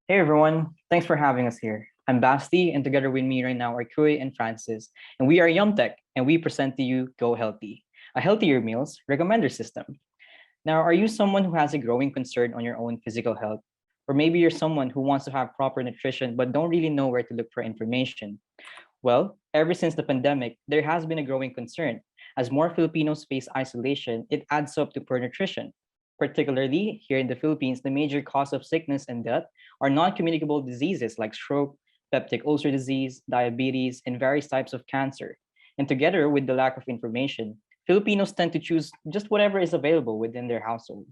Hey everyone, thanks for having us here. I'm Basti, and together with me right now are Kui and Francis, and we are Yumtech, and we present to you Go Healthy, a healthier meals recommender system. Now, are you someone who has a growing concern on your own physical health? Or maybe you're someone who wants to have proper nutrition but don't really know where to look for information? Well, ever since the pandemic, there has been a growing concern. As more Filipinos face isolation, it adds up to poor nutrition. Particularly here in the Philippines, the major cause of sickness and death are non-communicable diseases like stroke, peptic ulcer disease, diabetes, and various types of cancer. And together with the lack of information, Filipinos tend to choose just whatever is available within their household.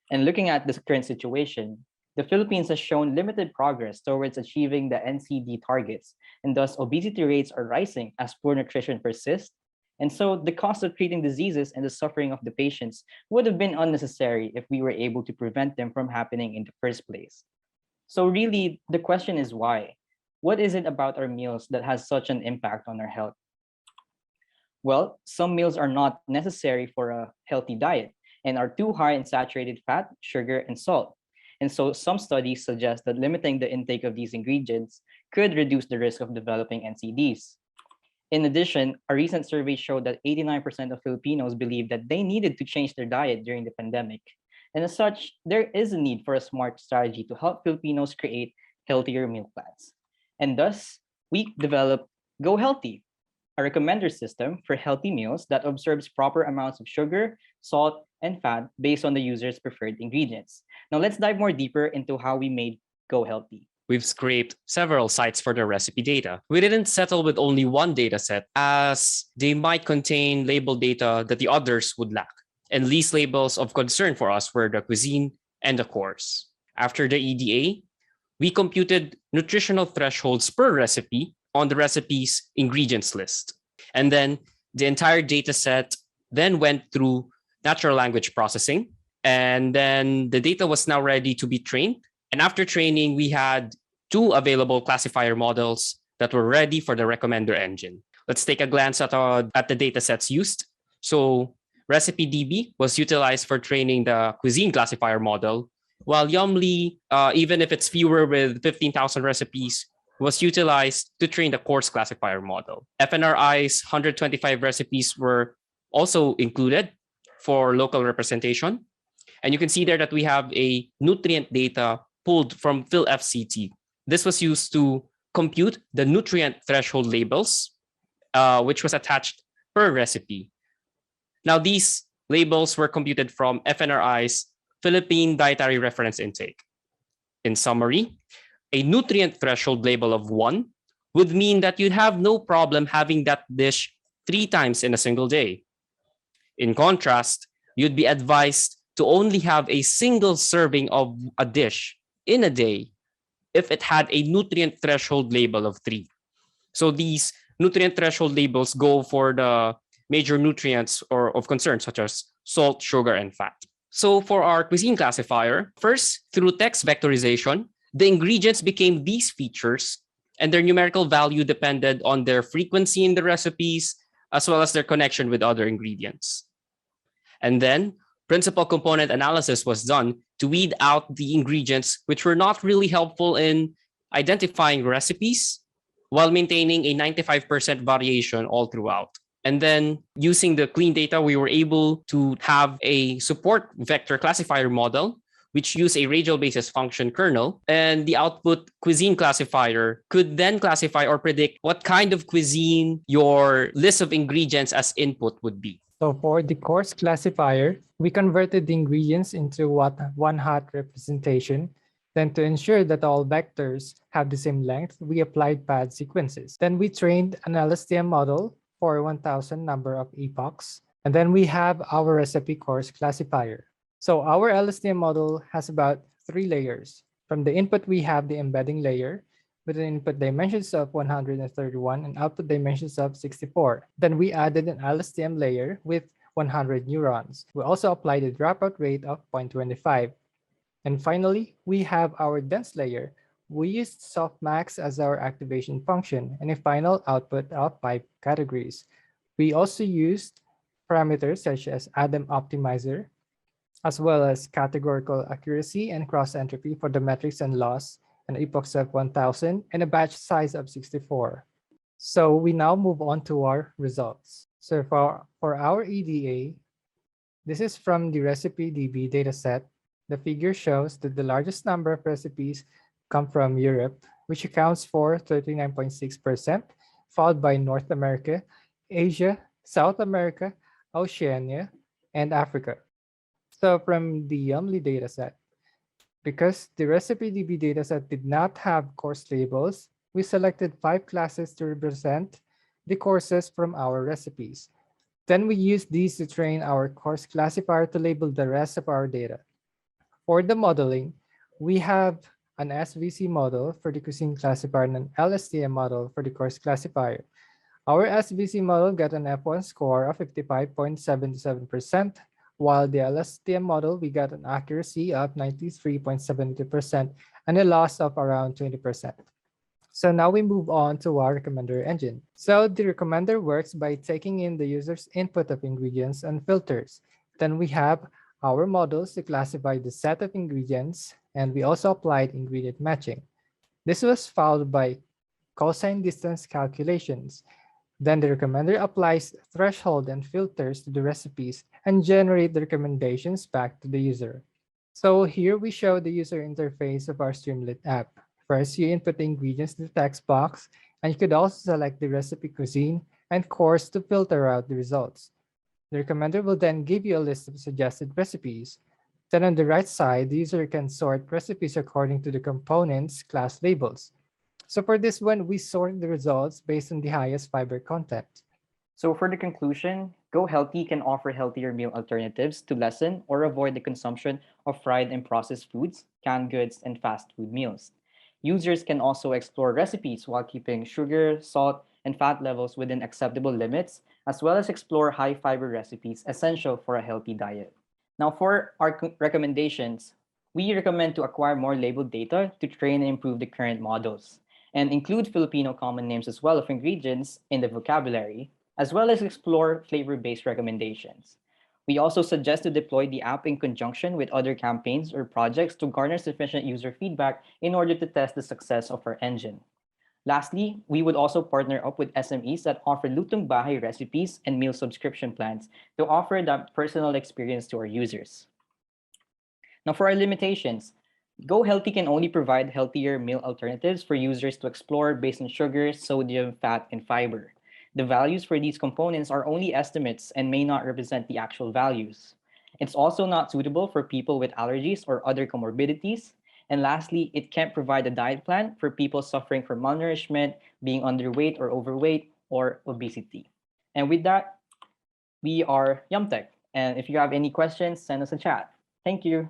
And looking at this current situation, the Philippines has shown limited progress towards achieving the NCD targets, and thus obesity rates are rising as poor nutrition persists. And so the cost of treating diseases and the suffering of the patients would have been unnecessary if we were able to prevent them from happening in the first place. So really, the question is why? What is it about our meals that has such an impact on our health? Well, some meals are not necessary for a healthy diet and are too high in saturated fat, sugar, and salt. And so some studies suggest that limiting the intake of these ingredients could reduce the risk of developing NCDs. In addition, a recent survey showed that 89% of Filipinos believe that they needed to change their diet during the pandemic. And as such, there is a need for a smart strategy to help Filipinos create healthier meal plans. And thus, we developed Go Healthy, a recommender system for healthy meals that observes proper amounts of sugar, salt, and fat based on the user's preferred ingredients. Now let's dive more deeper into how we made Go Healthy. We've scraped several sites for the recipe data. We didn't settle with only one dataset, as they might contain labeled data that the others would lack. And these labels of concern for us were the cuisine and the course. After the EDA, we computed nutritional thresholds per recipe on the recipe's ingredients list. And then the entire dataset then went through natural language processing. And then the data was now ready to be trained. And after training, we had 2 available classifier models that were ready for the recommender engine. Let's take a glance at the datasets used. So RecipeDB was utilized for training the cuisine classifier model, while Yumly, even if it's fewer with 15,000 recipes, was utilized to train the course classifier model. FNRI's 125 recipes were also included for local representation. And you can see there that we have a nutrient data pulled from PhilFCT. This was used to compute the nutrient threshold labels, which was attached per recipe. Now, these labels were computed from FNRI's Philippine Dietary Reference Intake. In summary, a nutrient threshold label of 1 would mean that you'd have no problem having that dish 3 times in a single day. In contrast, you'd be advised to only have a single serving of a dish in a day if it had a nutrient threshold label of 3. So these nutrient threshold labels go for the major nutrients or of concern, such as salt, sugar, and fat. So for our cuisine classifier, first, through text vectorization, the ingredients became these features, and their numerical value depended on their frequency in the recipes, as well as their connection with other ingredients. And then principal component analysis was done to weed out the ingredients which were not really helpful in identifying recipes while maintaining a 95% variation all throughout. And then using the clean data, we were able to have a support vector classifier model, which used a radial basis function kernel. And the output cuisine classifier could then classify or predict what kind of cuisine your list of ingredients as input would be. So for the course classifier, we converted the ingredients into one hot representation. Then to ensure that all vectors have the same length, we applied pad sequences. Then we trained an LSTM model for 1,000 number of epochs. And then we have our recipe course classifier. So our LSTM model has about 3 layers. From the input, we have the embedding layer with an input dimensions of 131 and output dimensions of 64. Then we added an LSTM layer with 100 neurons. We also applied a dropout rate of 0.25. And finally, we have our dense layer. We used softmax as our activation function and a final output of 5 categories. We also used parameters such as Adam optimizer, as well as categorical accuracy and cross entropy for the metrics and loss, an epoch of 1000, and a batch size of 64. So we now move on to our results. So for our EDA, this is from the RecipeDB dataset. The figure shows that the largest number of recipes come from Europe, which accounts for 39.6%, followed by North America, Asia, South America, Oceania, and Africa. So from the YUMLY dataset, because the RecipeDB dataset did not have course labels, we selected 5 classes to represent the courses from our recipes. Then we used these to train our course classifier to label the rest of our data. For the modeling, we have an SVC model for the cuisine classifier and an LSTM model for the course classifier. Our SVC model got an F1 score of 55.77%, while the LSTM model, we got an accuracy of 93.72% and a loss of around 20%. So now we move on to our recommender engine. So the recommender works by taking in the user's input of ingredients and filters. Then we have our models to classify the set of ingredients, and we also applied ingredient matching. This was followed by cosine distance calculations. Then the recommender applies threshold and filters to the recipes and generate the recommendations back to the user. So here we show the user interface of our Streamlit app. First, you input the ingredients in the text box, and you could also select the recipe cuisine and course to filter out the results. The recommender will then give you a list of suggested recipes. Then on the right side, the user can sort recipes according to the components' class labels. So for this one, we sort the results based on the highest fiber content. So for the conclusion, Go Healthy can offer healthier meal alternatives to lessen or avoid the consumption of fried and processed foods, canned goods, and fast food meals. Users can also explore recipes while keeping sugar, salt, and fat levels within acceptable limits, as well as explore high-fiber recipes essential for a healthy diet. Now, for our recommendations, we recommend to acquire more labeled data to train and improve the current models, and include Filipino common names as well of ingredients in the vocabulary, as well as explore flavor-based recommendations. We also suggest to deploy the app in conjunction with other campaigns or projects to garner sufficient user feedback in order to test the success of our engine. Lastly, we would also partner up with SMEs that offer lutong bahay recipes and meal subscription plans to offer that personal experience to our users. Now, for our limitations, Go Healthy can only provide healthier meal alternatives for users to explore based on sugar, sodium, fat, and fiber. The values for these components are only estimates and may not represent the actual values. It's also not suitable for people with allergies or other comorbidities. And lastly, it can't provide a diet plan for people suffering from malnourishment, being underweight or overweight, or obesity. And with that, we are YumTech. And if you have any questions, send us a chat. Thank you.